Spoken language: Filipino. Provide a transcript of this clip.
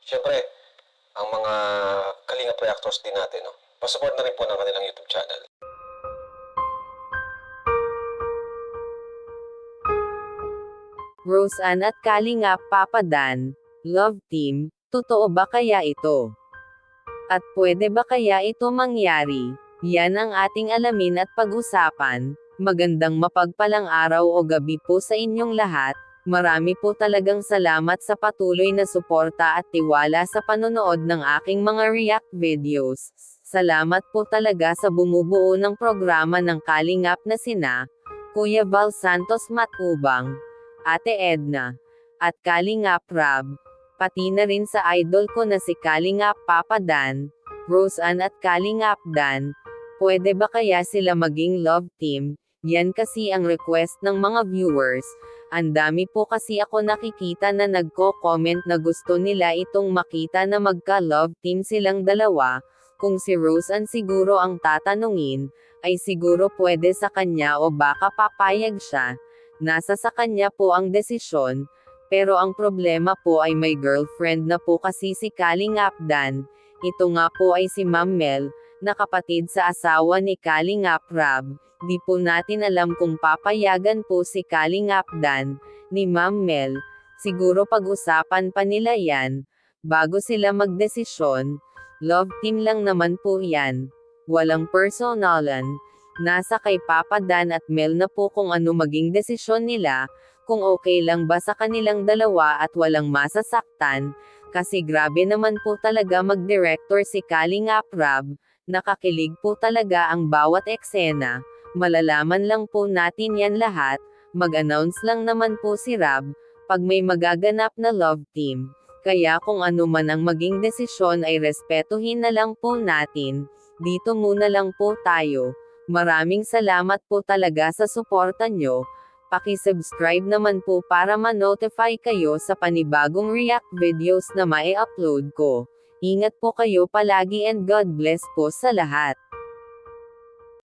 Siyempre, ang mga Kalingap reactors din natin, no? Pasupport na rin po ng kanilang YouTube channel. Roseanne at Kalingap Papa Dan, Love Team, totoo ba kaya ito? At pwede ba kaya ito mangyari? Yan ang ating alamin at pag-usapan. Magandang mapagpalang araw o gabi po sa inyong lahat. Marami po talagang salamat sa patuloy na suporta at tiwala sa panonood ng aking mga react videos. Salamat po talaga sa bumubuo ng programa ng Kalingap na sina Kuya Val Santos Matubang, Ate Edna, at Kalingap Rab. Pati na rin sa idol ko na si Kalingap Papa Dan, Roseanne at Kalingap Dan. Pwede ba kaya sila maging love team? Yan kasi ang request ng mga viewers. Ang dami po kasi ako nakikita na nagko-comment na gusto nila itong makita na magka-love team silang dalawa. Kung si Roseanne siguro ang tatanungin, ay siguro pwede sa kanya o baka papayag siya. Nasa sa kanya po ang desisyon. Pero ang problema po ay may girlfriend na po kasi si Kalingap Dan. Ito nga po ay si Ma'am Mel, na kapatid sa asawa ni Kalingap Rab. Di po natin alam kung papayagan po si Kalingap Dan, ni Ma'am Mel. Siguro pag-usapan pa nila yan, bago sila magdesisyon. Love team lang naman po yan. Walang personalan. Nasa kay Papa Dan at Mel na po kung ano maging desisyon nila, kung okay lang ba sa kanilang dalawa at walang masasaktan, kasi grabe naman po talaga mag-director si Kalingap Rab, nakakilig po talaga ang bawat eksena, malalaman lang po natin yan lahat, mag-announce lang naman po si Rab, pag may magaganap na love team. Kaya kung ano man ang maging desisyon ay respetuhin na lang po natin, dito muna lang po tayo. Maraming salamat po talaga sa suporta nyo. Paki-subscribe naman po para ma-notify kayo sa panibagong react videos na mai-upload ko. Ingat po kayo palagi and God bless po sa lahat.